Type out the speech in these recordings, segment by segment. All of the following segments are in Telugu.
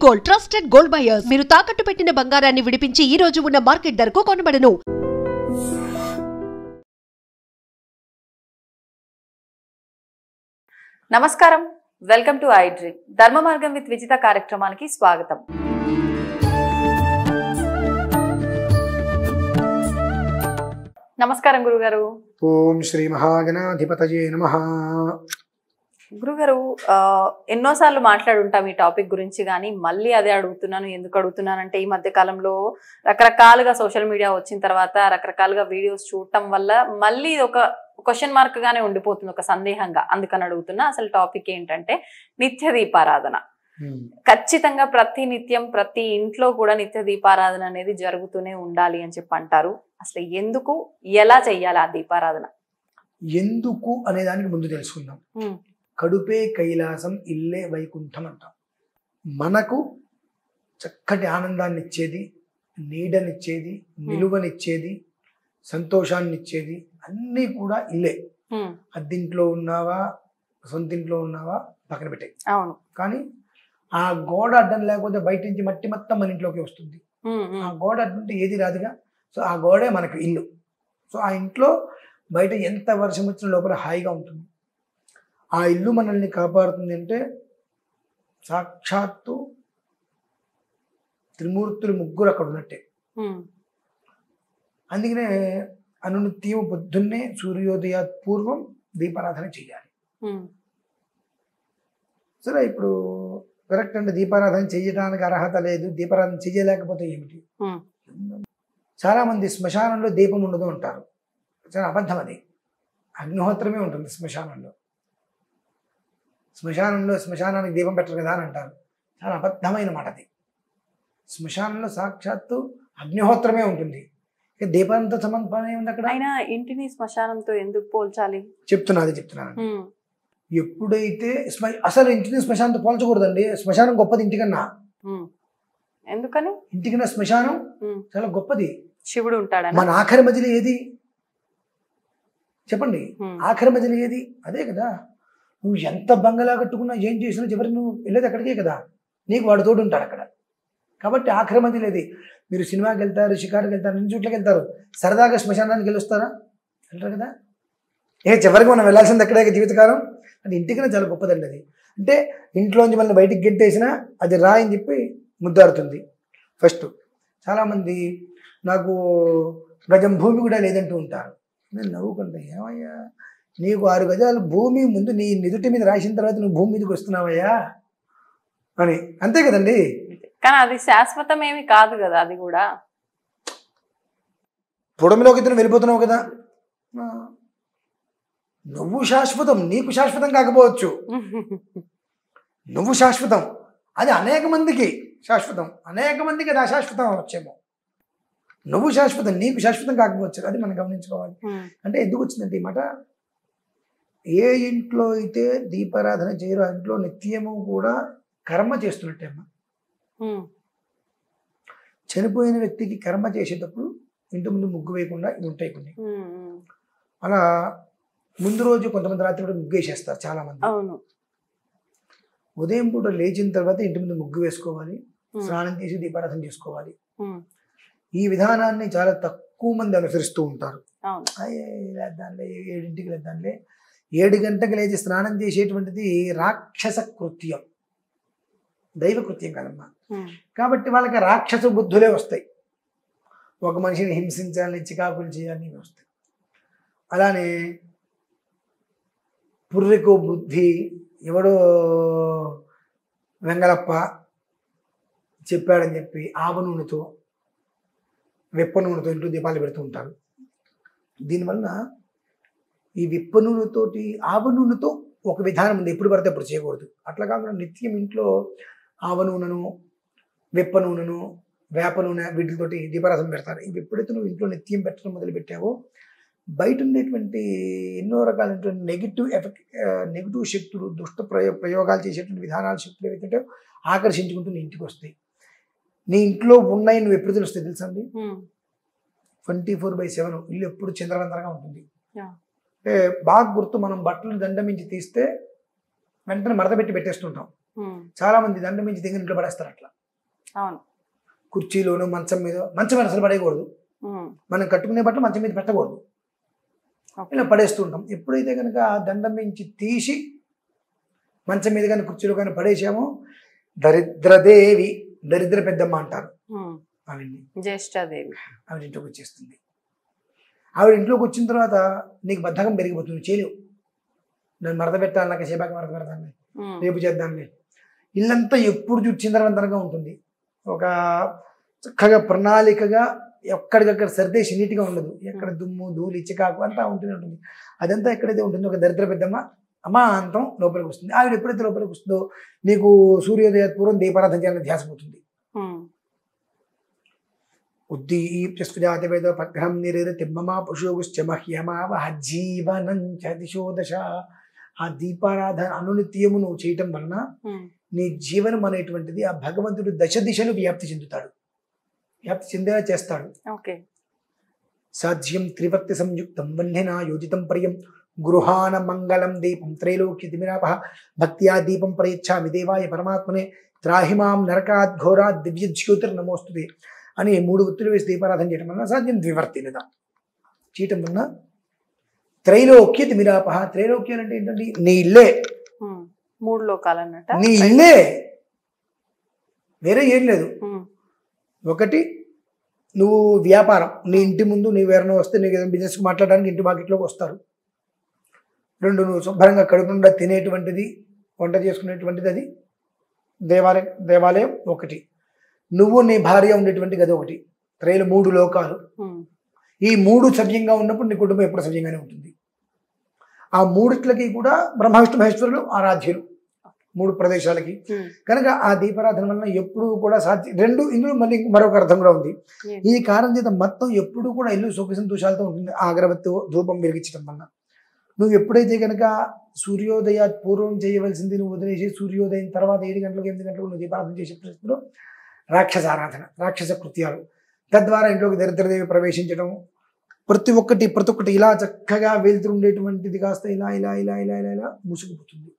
గోల్డ్ ట్రస్టెడ్ గోల్డ్ బయర్స్ మీరు తాకట్టు పెట్టిన బంగారాన్ని విడిపించి ఈ రోజు ఉన్న మార్కెట్ ధరకు కొనబడను. నమస్కారం, వెల్కమ్ టు ఐ డ్రీమ్. ధర్మ మార్గం విత్ విజిత కార్యక్రమానికి స్వాగతం. నమస్కారం గురుగారు. ఓం శ్రీ మహాగణాధిపతయే నమః. గురుగారు, ఎన్నోసార్లు మాట్లాడుంటాం ఈ టాపిక్ గురించి, కానీ మళ్ళీ అదే అడుగుతున్నాను. ఎందుకు అడుగుతున్నానంటే ఈ మధ్య కాలంలో రకరకాలుగా సోషల్ మీడియా వచ్చిన తర్వాత రకరకాలుగా వీడియోస్ చూడటం వల్ల మళ్ళీ ఒక క్వశ్చన్ మార్క్ గానే ఉండిపోతుంది, ఒక సందేహంగా. అందుకని అడుగుతున్నా. అసలు టాపిక్ ఏంటంటే నిత్య దీపారాధన. ఖచ్చితంగా ప్రతి నిత్యం ప్రతి ఇంట్లో కూడా నిత్య దీపారాధన అనేది జరుగుతూనే ఉండాలి అని చెప్పి అంటారు. అసలు ఎందుకు, ఎలా చెయ్యాలి ఆ దీపారాధన? ఎందుకు అనే దానికి ముందు తెలుసుకుందాం. కడుపే కైలాసం ఇల్లే వైకుంఠం అంటాం. మనకు చక్కటి ఆనందాన్ని ఇచ్చేది, నీడనిచ్చేది, నిలువనిచ్చేది, సంతోషాన్ని ఇచ్చేది అన్నీ కూడా ఇల్లే. అద్దింట్లో ఉన్నావా, సొంతింట్లో ఉన్నావా పక్కన పెట్టే. అవును. కానీ ఆ గోడ అడ్డం లేకపోతే బయట నుంచి మట్టి మొత్తం మన ఇంట్లోకి వస్తుంది. ఆ గోడ అడ్డంటే ఏది రాదుగా. సో ఆ గోడే మనకు ఇల్లు. సో ఆ ఇంట్లో బయట ఎంత వర్షం వచ్చిన లోపల హాయిగా ఉంటుంది. ఆ ఇల్లు మనల్ని కాపాడుతుంది అంటే సాక్షాత్తు త్రిమూర్తులు ముగ్గురు అక్కడ ఉన్నట్టే. అందుకనే అనునిత్యం పొద్దున్నే సూర్యోదయాత్ పూర్వం దీపారాధన చేయాలి. సరే, ఇప్పుడు కరెక్ట్ అంటే దీపారాధన చేయడానికి అర్హత లేదు, దీపారాధన చేయలేకపోతే ఏమిటి? చాలా మంది శ్మశానంలో దీపం ఉండదు అంటారు. చాలా అబద్ధం. అది అగ్నిహోత్రమే ఉంటుంది శ్మశానంలో. శ్మశానానికి దీపం పెట్టరు కదా అని అంటారు. చాలా అబద్ధమైన మాట అది. శ్మశానంలో సాక్షాత్తు అగ్నిహోత్రమే ఉంటుంది. దీపంతో సంబంధం ఏముంది అక్కడ? అయినా ఇంటిని శ్మశానంతో ఎందుకు పోల్చాలి? చెప్తున్నాను. ఎప్పుడైతే అసలు ఇంటిని శ్మశానంతో పోల్చకూడదండి. శ్మశానం గొప్పది ఇంటికన్నా. ఎందుకని? ఇంటికన్నా శ్మశానం చాలా గొప్పది. శివుడు ఉంటాడా? మన ఆఖరి మధ్యలో ఏది చెప్పండి? ఆఖరి మధ్యలో ఏది? అదే కదా. నువ్వు ఎంత బంగళా కట్టుకున్నా, ఏం చేసినా చివరికి నువ్వు వెళ్ళేది అక్కడికే కదా. నీకు వాడు తోడు ఉంటాడు అక్కడ. కాబట్టి ఆఖరి మధ్యలో ఏది? మీరు సినిమాకి వెళ్తారు, షికారుకి వెళ్తారు, అన్ని చోట్లకి వెళ్తారు. సరదాగా శ్మశానానికి వెళ్ళొస్తారా? వెళ్ళరు కదా. చివరికి మనం వెళ్ళాల్సింది అక్కడే జీవితకాలం. అంటే ఇంటికన్నా చాలా గొప్పదండి అది. అంటే ఇంట్లోంచి మళ్ళీ బయటికి గెంటేసినా అది రాయని చెప్పి ముద్దాడుతుంది. ఫస్ట్ చాలామంది నాకు గజం భూమి కూడా లేదంటూ ఉంటారు. నేను నవ్వుకుంటా, ఏమయ్యా నీకు 6 గజాలు భూమి ముందు నీ నిదుటి మీద రాసిన తర్వాత నువ్వు భూమి మీదకి వస్తున్నావయ్యా అని. అంతే కదండి. కానీ అది శాశ్వతం ఏమి కాదు కదా. అది కూడా పొడమిలోకి ఇతను వెళ్ళిపోతున్నావు కదా. నువ్వు శాశ్వతం, నీకు శాశ్వతం కాకపోవచ్చు. నువ్వు శాశ్వతం, అది అనేక మందికి శాశ్వతం, అనేక మందికి అది అశాశ్వతం అవచ్చేమో. నువ్వు శాశ్వతం, నీకు శాశ్వతం కాకపోవచ్చు. అది మనం గమనించుకోవాలి. అంటే ఎందుకు వచ్చిందంటే ఈ మాట, ఏ ఇంట్లో అయితే దీపారాధన చేయరో ఆ ఇంట్లో నిత్యము కూడా కర్మ చేస్తున్నట్టే అమ్మ. చనిపోయిన వ్యక్తికి కర్మ చేసేటప్పుడు ఇంటి ముందు ముగ్గు వేయకుండా ఇవి ఉంటాయి కొన్ని. అలా ముందు రోజు కొంతమంది రాత్రి కూడా ముగ్గు వేసేస్తారు చాలా మంది. ఉదయం పూట లేచిన తర్వాత ఇంటి ముందు ముగ్గు వేసుకోవాలి, స్నానం చేసి దీపారాధన చేసుకోవాలి. ఈ విధానాన్ని చాలా తక్కువ మంది అనుసరిస్తూ ఉంటారు. లేదాన్లే 7ంటికి లేదాన్లే 7 గంటలకు లేచి స్నానం చేసేటువంటిది రాక్షస కృత్యం, దైవ కృత్యం కాదమ్మా. కాబట్టి వాళ్ళకి రాక్షస బుద్ధులే వస్తాయి. ఒక మనిషిని హింసించాలని, చికాకులు చేయాలని వస్తాయి. అలానే పుర్రెకో బుద్ధి ఎవడో వెంగళప్ప చెప్పాడని చెప్పి ఆవ నూనెతో, వెప్ప నూనెతో ఇంట్లో దీపాలు పెడుతూ ఉంటారు. దీనివల్ల ఈ విప్ప నూనెతోటి, ఆవ నూనెతో ఒక విధానం ఉంది, ఎప్పుడు పడితే అప్పుడు చేయకూడదు. అట్లా కాకుండా నిత్యం ఇంట్లో ఆవ నూనెను, వెప్ప నూనెను, వేప నూనె వీటితోటి దీపారాధన పెడతారు. ఇవి ఎప్పుడైతే నువ్వు ఇంట్లో నిత్యం పెట్టడం మొదలుపెట్టావో బయట ఉండేటువంటి ఎన్నో రకాలైనటువంటి నెగిటివ్ శక్తులు, దుష్ట ప్రయోగాలు చేసేటువంటి విధానాల శక్తులు ఏవైతే ఆకర్షించుకుంటూ నీ ఇంటికి వస్తాయి. నీ ఇంట్లో ఉన్నాయి నువ్వు ఎప్పుడు తెలుస్తాయి తెలుసా అండి? 24/7 ఇల్లు ఎప్పుడు చంద్రవంతరంగా ఉంటుంది. అంటే బాగా గుర్తు, మనం బట్టలు దండమించి తీస్తే వెంటనే మడత పెట్టి పెట్టేస్తుంటాం. చాలా మంది దండమించి దిగిన ఇంట్లో పడేస్తారు. అట్లా అవును. కుర్చీలోను మంచం మీద అసలు పడేయకూడదు. మనం కట్టుకునే బట్టలు మంచం మీద పెట్టకూడదు, ఇలా పడేస్తుంటాం. ఎప్పుడైతే కనుక దండం నుంచి తీసి మంచం మీద కానీ కుర్చీలో కానీ పడేసామో దరిద్రదేవి, దరిద్ర పెద్దమ్మ అంటారు ఆవిడ్ని, జ్యేష్ఠదేవి. ఆవిడ ఇంట్లోకి వచ్చేస్తుంది. ఆవిడ ఇంట్లోకి వచ్చిన తర్వాత నీకు బద్ధకం పెరిగిపోతుంది, చేయలేవు. నేను మడత పెట్టాలి, నాకు సేపాకి మడత పెడతాను, రేపు చేద్దాంలే. ఇల్లంతా ఎప్పుడు చిందరవందరగా ఉంటుంది. ఒక చక్కగా ప్రణాళికగా ఎక్కడికక్కడ సర్దేసి నీట్గా ఉండదు. ఎక్కడ దుమ్ము ధూళి చికాకు అంతా ఉంటూనే ఉంటుంది. అదంతా ఎక్కడైతే ఉంటుందో ఒక దరిద్ర పెద్దమ్మ అమాంతం లోపలికి వస్తుంది. ఆవిడ ఎప్పుడైతే లోపలికి వస్తుందో నీకు సూర్యోదయ పూర్వం దీపారాధన చేయాలని ధ్యాస పోతుంది. ఉద్దీప్యస్ఫుజాతివేద పగ్రహం నిరేతిమ్మమా పశుగుశ్చ మహ్యమావహ జీవనం చ దిశో దశ. ఆ దీపారాధన అనునిత్యము నువ్వు చేయటం వలన నీ జీవనం అనేటువంటిది ఆ భగవంతుడు దశ దిశలు వ్యాప్తి చెందుతాడు, వ్యాప్తి చెందేలా చేస్తాడు. సాధ్యం త్రివర్తి సంయుక్తం వన్యనా యోజితం ప్రియం గృహాన మంగళం దీపం త్రైలోక్య తిమిరాపహ భక్త్యా దీపం ప్రయచ్ఛామి దేవాయ పరమాత్మనే త్రాహిమాం నరకాద్ ఘోరాద్ దివ్య జ్యోతిర్నమోస్తుతే అని 3 ఒత్తులు వేసి దీపారాధన చేయడం వలన సాధ్యం ద్వివర్తి లేదా చేయటం వలన త్రైలోక్య తిమిరాపహ. త్రైలోక్యాలు అంటే ఏంటంటే నీ ఇల్లే, 3 లోకాలన్నట, నీ ఇల్లే, వేరే ఏం లేదు. ఒకటి నువ్వు వ్యాపారం, నీ ఇంటి ముందు నీవు ఎవరైనా వస్తే నీకు ఏదైనా బిజినెస్ మాట్లాడడానికి ఇంటి మార్కెట్లోకి వస్తారు. 2 నువ్వు శుభ్రంగా కడుపుకుండా తినేటువంటిది, వంట చేసుకునేటువంటిది అది దేవాలయం. ఒకటి నువ్వు నీ భార్య ఉండేటువంటి గది ఒకటి. త్రైలు 3 లోకాలు. ఈ 3 సవ్యంగా ఉన్నప్పుడు నీ కుటుంబం ఎప్పుడు సవ్యంగానే ఉంటుంది. ఆ 3టికి కూడా బ్రహ్మ విష్ణు మహేశ్వరులు ఆరాధ్యులు 3 ప్రదేశాలకి. కనుక ఆ దీపారాధన వలన ఎప్పుడు కూడా సాధ్యం. 2 ఇందులో మళ్ళీ మరొక అర్థం కూడా ఉంది. ఈ కారణం చేత మొత్తం ఎప్పుడు కూడా ఇల్లు సుఖ సంతోషాలతో ఉంటుంది. ఆ అగరబత్తి ధూపం వెలిగించడం వలన నువ్వు ఎప్పుడైతే కనుక సూర్యోదయ పూర్వం చేయవలసింది నువ్వు వదిలేసి సూర్యోదయం తర్వాత 7 గంటలకు 8 గంటలకు నువ్వు దీపారాధన చేసే పరిస్థితిలో రాక్షస ఆరాధన, రాక్షస కృత్యాలు, తద్వారా ఇంట్లోకి దరిద్రదేవి ప్రవేశించడం, ప్రతి ఒక్కటి ఇలా చక్కగా వెళ్తుండేటువంటిది కాస్త ఇలా ఇలా ఇలా ఇలా ఇలా ఇలా మూసుకుపోతుంది.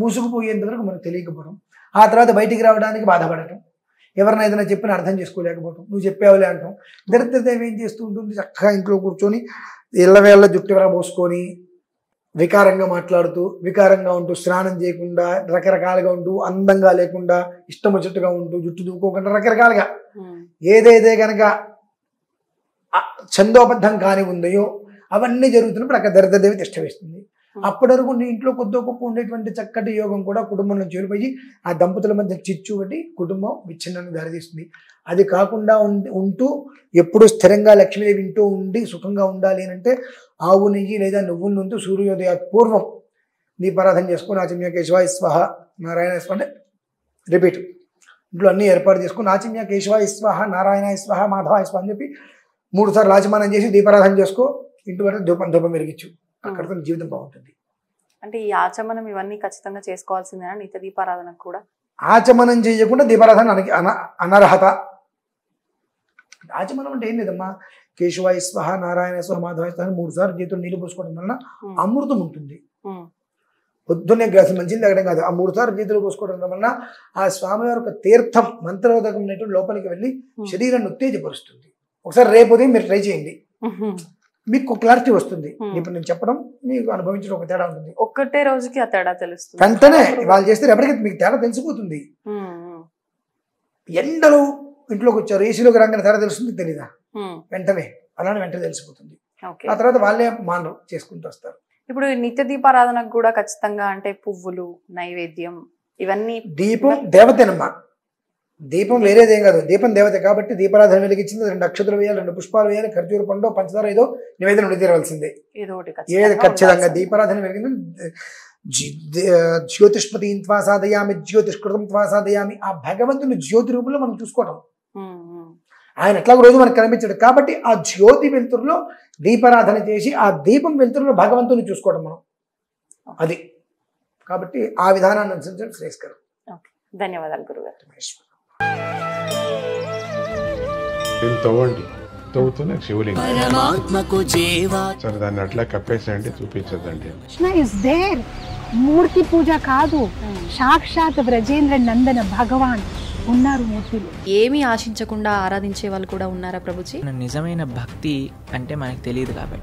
మూసుకుపోయేంత వరకు మనకు తెలియకపోవడం, ఆ తర్వాత బయటికి రావడానికి బాధపడటం, ఎవరిని ఏదైనా చెప్పిన అర్థం చేసుకోలేకపోవటం, నువ్వు చెప్పావులే అంటాం. దరిద్రదేవి ఏం చేస్తూ ఉంటుంది, చక్కగా ఇంట్లో కూర్చొని ఇళ్ళవేళ్ళ జుట్టు ఎవర పోసుకొని వికారంగా మాట్లాడుతూ, వికారంగా ఉంటూ, స్నానం చేయకుండా, రకరకాలుగా ఉంటూ, అందంగా లేకుండా, ఇష్టం వచ్చేట్టుగా ఉంటూ, జుట్టు దూకోకుండా రకరకాలుగా ఏదైతే కనుక ఛందోబద్ధం కాని ఉందో అవన్నీ జరుగుతున్నప్పుడు అక్కడ దరిద్రదేవి తిష్ట వేస్తుంది. అప్పటి వరకు నీ ఇంట్లో కొద్ది గొప్ప ఉండేటువంటి చక్కటి యోగం కూడా కుటుంబం నుంచి వెళ్ళిపోయి ఆ దంపతుల మధ్య చిచ్చు కట్టి కుటుంబం విచ్ఛిన్నానికి దారితీస్తుంది. అది కాకుండా ఉంటూ ఎప్పుడు స్థిరంగా లక్ష్మీదేవి ఇంటూ ఉండి సుఖంగా ఉండాలి అంటే ఆవు నెయ్యి లేదా నువ్వుల నుండి సూర్యోదయ పూర్వం దీపారాధన చేసుకుని ఆచమ్య కేశవాయ స్వహ నారాయణ స్వ అంటే రిపీట్ ఇంట్లో అన్నీ ఏర్పాటు చేసుకుని ఆచమ్య కేశవాయ స్వహ నారాయణ స్వహ మాధవాయ స్వ అని చెప్పి 3 సార్లు ఆచమనం చేసి దీపారాధన చేసుకో. ఇంటి వరకు ధూపం వెలిగించు, అక్కడితో జీవితం బాగుంటుంది. అంటే ఈ ఆచమనం ఇవన్నీ ఖచ్చితంగా చేసుకోవాల్సిందేనా నిత్య దీపారాధనకు కూడా? ఆచమనం చేయకుండా దీపారాధన అనర్హత. ఆచమనం అంటే ఏం లేదమ్మా, కేశవాయ స్వహ నారాయణ స్వహ మాధవాయ స్వహ 3 సార్లు చేతులు నీళ్ళు పోసుకోవడం వలన అమృతం ఉంటుంది. పొద్దున్నే గ్లాసు మంచిది తాగడం కాదు, ఆ 3 సార్లు చేతులు పోసుకోవడం వలన ఆ స్వామివారి యొక్క తీర్థం మంత్రోదకం లోపలికి వెళ్ళి శరీరాన్ని ఉత్తేజపరుస్తుంది. ఒకసారి రేపు ఉదయం మీరు ట్రై చేయండి, మీకు క్లారిటీ వస్తుంది. ఇప్పుడు నేను చెప్పడం మీకు అనుభవించడం ఒక తేడా ఉంటుంది. ఒక్కటే రోజుకి ఆ తేడా తెలుస్తుంది. వెంటనే వాళ్ళు చేస్తే ఎప్పటికీ మీకు తేడా తెలిసిపోతుంది. ఎండలు ఇంట్లోకి వచ్చారు, ఏసీలోకి రాగానే తేడా తెలుస్తుంది తెలీదా? వెంటనే తెలిసిపోతుంది. ఆ తర్వాత వాళ్ళే మానరు చేసుకుంటూ వస్తారు. ఇప్పుడు నిత్య దీపారాధనకు కూడా ఖచ్చితంగా అంటే పువ్వులు, నైవేద్యం ఇవన్నీ. దీపం దేవతేనమ్మా, దీపం వేరేదేం కాదు, దీపం దేవత కాబట్టి దీపారాధన వెలిగించింది 2 అక్షతలు వేయాలి, 2 పుష్పాలు వేయాలి, ఖర్జూర పండు పంచదార ఏదో నివేదన ఉండి తీరవలసిందే. ఏది ఖచ్చితంగా దీపారాధన వెలిగింది. జ్యోతిష్పతి త్వా సాధయామి జ్యోతిష్కృతం త్వా సాధయామి, ఆ భగవంతుని జ్యోతి రూపంలో మనం చూసుకోవటం. ఆయన ఎట్లా రోజు మనకు కనిపించాడు కాబట్టి ఆ జ్యోతి వెలుతురులో దీపారాధన చేసి ఆ దీపం వెలుతురులో భగవంతుని చూసుకోవడం మనం. అది కాబట్టి ఆ విధానాన్ని అనుసరించడం శ్రేయస్కరం. ధన్యవాదాలు గురుగారు. తవ్వుతూనే శివలింగం సరే దాన్ని అట్లా కప్పేసేయండి, చూపించదండి. మూర్తి పూజ కాదు, సాక్షాత్ బ్రజేంద్ర నందన భగవాన్ ఉన్నారు మూర్తులు. ఏమీ ఆశించకుండా ఆరాధించే వాళ్ళు కూడా ఉన్నారా ప్రభుజీ? నిజమైన భక్తి అంటే మనకు తెలియదు కాబట్టి